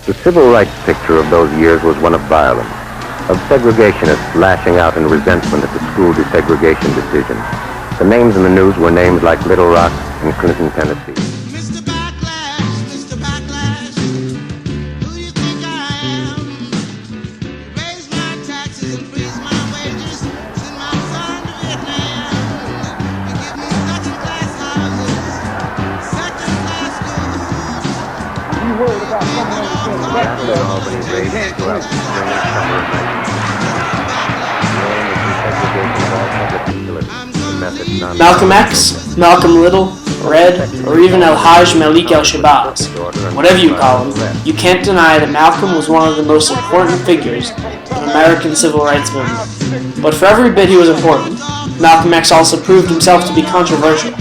The civil rights picture of those years was one of violence, of segregationists lashing out in resentment at the school desegregation decision. The names in the news were names like Little Rock and Clinton, Tennessee. Mr. Backlash, who you think I am? Raise my taxes and freeze my wages, send my son to Vietnam. You give me second-class houses, second-class schools. You worried about someone else getting back Battle in Albany raged throughout the spring and summer of 1960. Malcolm X, Malcolm Little, Red, or even El-Hajj Malik El-Shabazz, whatever you call him, you can't deny that Malcolm was one of the most important figures of American civil rights movement. But for every bit he was important, Malcolm X also proved himself to be controversial.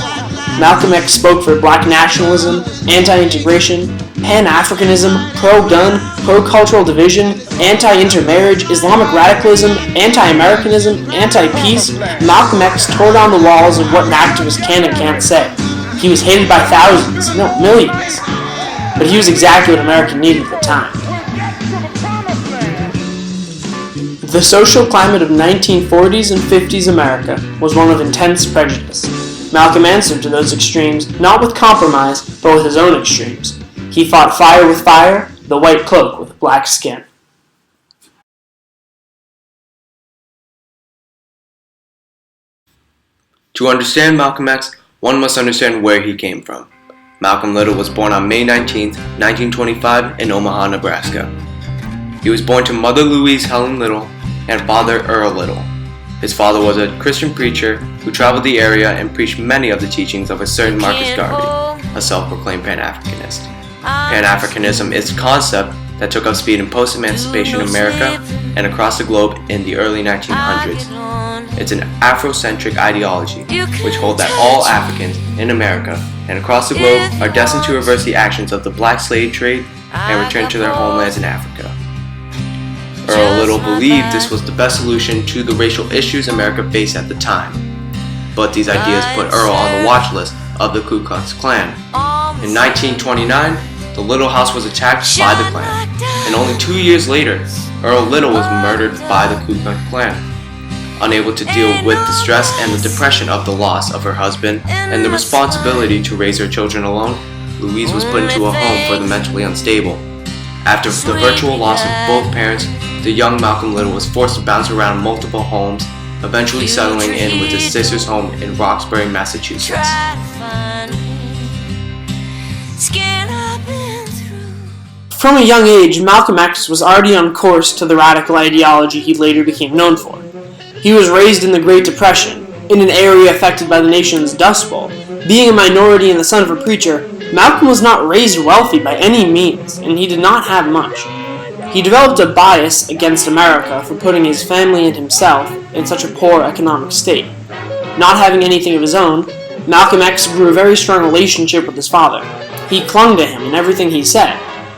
Malcolm X spoke for black nationalism, anti-integration, Pan-Africanism, pro-gun, pro-cultural division, anti-intermarriage, Islamic radicalism, anti-Americanism, anti-peace. Malcolm X tore down the walls of what an activist can and can't say. He was hated by thousands, no, millions. But he was exactly what America needed at the time. The social climate of 1940s and 50s America was one of intense prejudice. Malcolm answered to those extremes not with compromise, but with his own extremes. He fought fire with fire, the white cloak with black skin. To understand Malcolm X, one must understand where he came from. Malcolm Little was born on May 19, 1925 in Omaha, Nebraska. He was born to Mother Louise Helen Little and Father Earl Little. His father was a Christian preacher who traveled the area and preached many of the teachings of a certain Marcus Garvey, a self-proclaimed Pan-Africanist. Pan-Africanism is a concept that took up speed in post-emancipation America and across the globe in the early 1900s. It's an Afrocentric ideology which holds that all Africans in America and across the globe are destined to reverse the actions of the black slave trade and return to their homelands in Africa. Earl Little believed this was the best solution to the racial issues America faced at the time. But these ideas put Earl on the watch list of the Ku Klux Klan. In 1929, the Little House was attacked by the Klan, and only 2 years later, Earl Little was murdered by the Ku Klux Klan. Unable to deal with the stress and the depression of the loss of her husband and the responsibility to raise her children alone, Louise was put into a home for the mentally unstable. After the virtual loss of both parents, the young Malcolm Little was forced to bounce around multiple homes, eventually settling in with his sister's home in Roxbury, Massachusetts. From a young age, Malcolm X was already on course to the radical ideology he later became known for. He was raised in the Great Depression, in an area affected by the nation's Dust Bowl. Being a minority and the son of a preacher, Malcolm was not raised wealthy by any means, and he did not have much. He developed a bias against America for putting his family and himself in such a poor economic state. Not having anything of his own, Malcolm X grew a very strong relationship with his father. He clung to him in everything he said,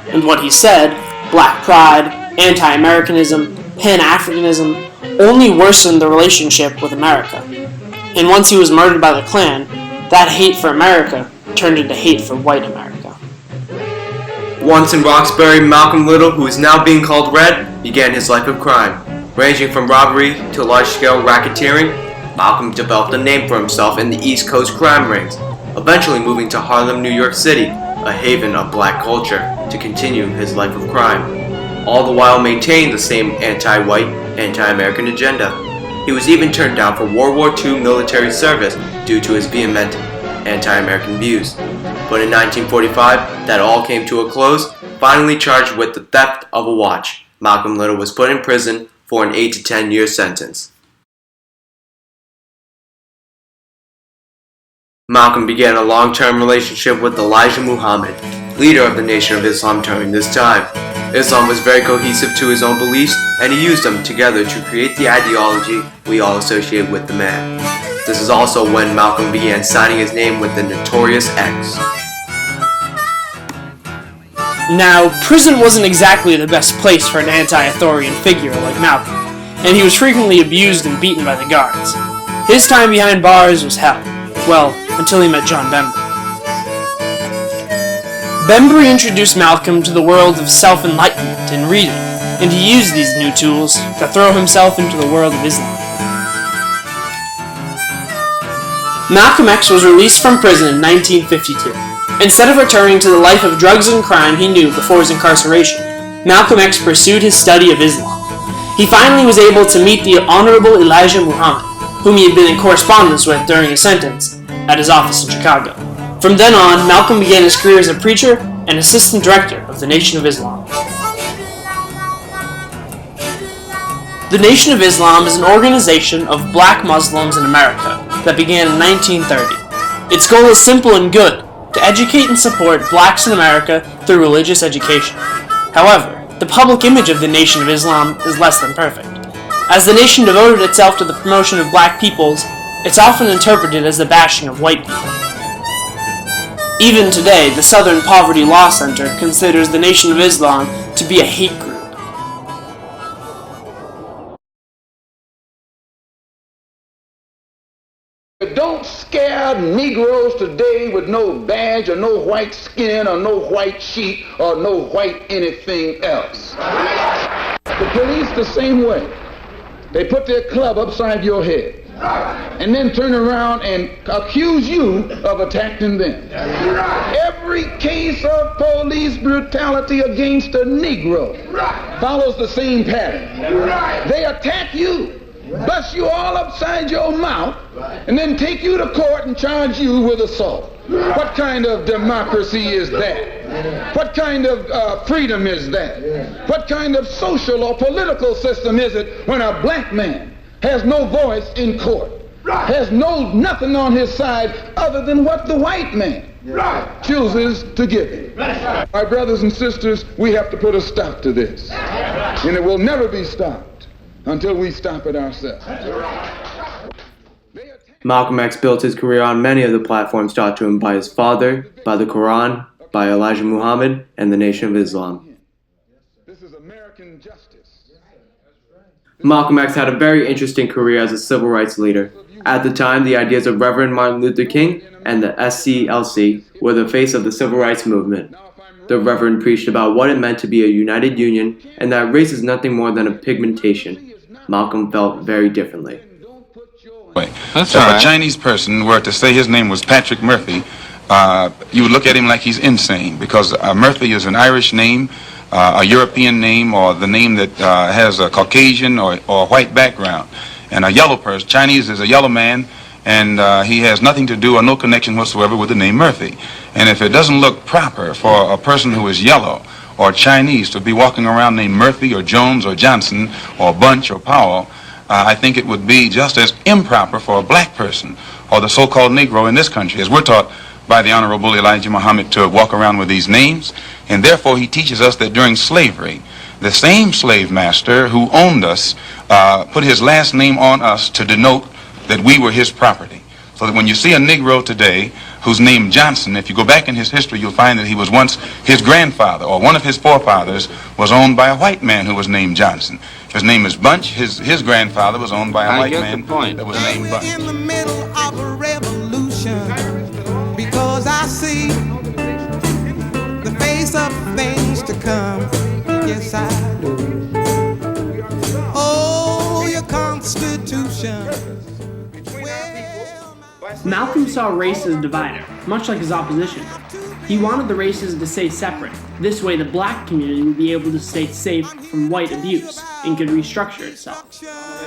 and what he said, black pride, anti-Americanism, Pan-Africanism, only worsened the relationship with America. And once he was murdered by the Klan, that hate for America turned into hate for white America. Once in Roxbury, Malcolm Little, who is now being called Red, began his life of crime. Ranging from robbery to large-scale racketeering, Malcolm developed a name for himself in the East Coast crime rings, eventually moving to Harlem, New York City, a haven of black culture, to continue his life of crime, all the while maintaining the same anti-white, anti-American agenda. He was even turned down for World War II military service due to his vehement anti-American views. But in 1945, that all came to a close. Finally charged with the theft of a watch, Malcolm Little was put in prison for an 8 to 10 year sentence. Malcolm began a long-term relationship with Elijah Muhammad, leader of the Nation of Islam during this time. Islam was very cohesive to his own beliefs, and he used them together to create the ideology we all associate with the man. This is also when Malcolm began signing his name with the Notorious X. Now, prison wasn't exactly the best place for an anti-authoritarian figure like Malcolm, and he was frequently abused and beaten by the guards. His time behind bars was hell. Well, until he met John Denver. Bembry introduced Malcolm to the world of self-enlightenment and reading, and he used these new tools to throw himself into the world of Islam. Malcolm X was released from prison in 1952. Instead of returning to the life of drugs and crime he knew before his incarceration, Malcolm X pursued his study of Islam. He finally was able to meet the Honorable Elijah Muhammad, whom he had been in correspondence with during his sentence, at his office in Chicago. From then on, Malcolm began his career as a preacher and assistant director of the Nation of Islam. The Nation of Islam is an organization of black Muslims in America that began in 1930. Its goal is simple and good, to educate and support blacks in America through religious education. However, the public image of the Nation of Islam is less than perfect. As the nation devoted itself to the promotion of black peoples, it's often interpreted as the bashing of white people. Even today, the Southern Poverty Law Center considers the Nation of Islam to be a hate group. Don't scare Negroes today with no badge or no white skin or no white sheet or no white anything else. The police the same way. They put their club upside your head and then turn around and accuse you of attacking them. Every case of police brutality against a Negro follows the same pattern. They attack you, bust you all upside your mouth, and then take you to court and charge you with assault. What kind of democracy is that? What kind of freedom is that? What kind of social or political system is it when a black man has no voice in court, has nothing on his side other than what the white man chooses to give him? My brothers and sisters, we have to put a stop to this, and it will never be stopped until we stop it ourselves. Malcolm X built his career on many of the platforms taught to him by his father, by the Quran, by Elijah Muhammad, and the Nation of Islam. This is American justice. Malcolm X had a very interesting career as a civil rights leader. At the time, the ideas of Reverend Martin Luther King and the SCLC were the face of the civil rights movement. The Reverend preached about what it meant to be a united union and that race is nothing more than a pigmentation. Malcolm felt very differently. If a Chinese person were to say his name was Patrick Murphy, you would look at him like he's insane, because Murphy is an Irish name, a European name, or the name that has a Caucasian or white background. And a yellow person, Chinese is a yellow man, and he has nothing to do or no connection whatsoever with the name Murphy. And if it doesn't look proper for a person who is yellow or Chinese to be walking around named Murphy or Jones or Johnson or Bunch or Powell, I think it would be just as improper for a black person or the so-called Negro in this country, as we're taught by the Honorable Elijah Muhammad, to walk around with these names. And therefore he teaches us that during slavery, the same slave master who owned us put his last name on us to denote that we were his property. So that when you see a Negro today who's named Johnson, if you go back in his history, you'll find that he was once his grandfather, or one of his forefathers was owned by a white man who was named Johnson. His name is Bunch. His grandfather was owned by a white man that was named Bunch. We're in the middle of a revolution, because I see the face of things to come. Yes, I do. Oh, your Constitution. Malcolm saw race as a divider, much like his opposition. He wanted the races to stay separate. This way the black community would be able to stay safe from white abuse and could restructure itself.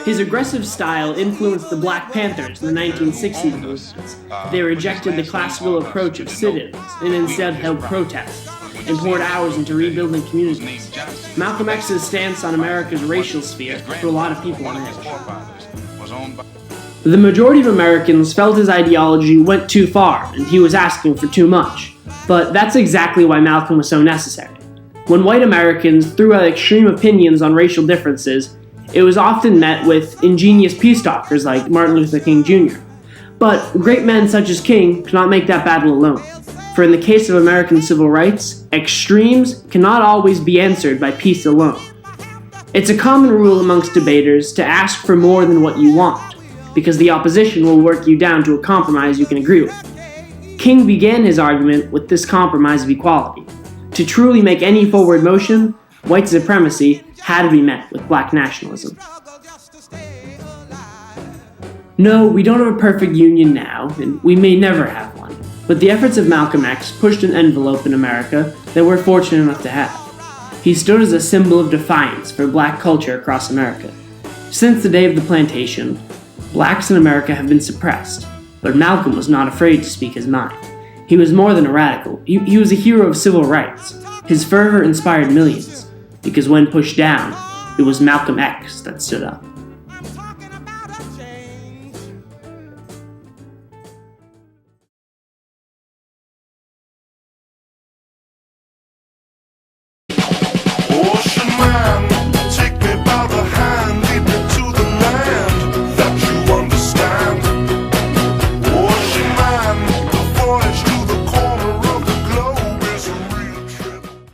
His aggressive style influenced the Black Panthers in the 1960s movements. They rejected the classical approach of sit-ins and instead held protests and poured hours into rebuilding communities. Malcolm X's stance on America's racial sphere drew a lot of people on edge. The majority of Americans felt his ideology went too far and he was asking for too much. But that's exactly why Malcolm was so necessary. When white Americans threw out extreme opinions on racial differences, it was often met with ingenious peace talkers like Martin Luther King Jr. But great men such as King could not make that battle alone. For in the case of American civil rights, extremes cannot always be answered by peace alone. It's a common rule amongst debaters to ask for more than what you want, because the opposition will work you down to a compromise you can agree with. King began his argument with this compromise of equality. To truly make any forward motion, white supremacy had to be met with black nationalism. No, we don't have a perfect union now, and we may never have one, but the efforts of Malcolm X pushed an envelope in America that we're fortunate enough to have. He stood as a symbol of defiance for black culture across America. Since the day of the plantation, blacks in America have been suppressed, but Malcolm was not afraid to speak his mind. He was more than a radical. He was a hero of civil rights. His fervor inspired millions, because when pushed down, it was Malcolm X that stood up.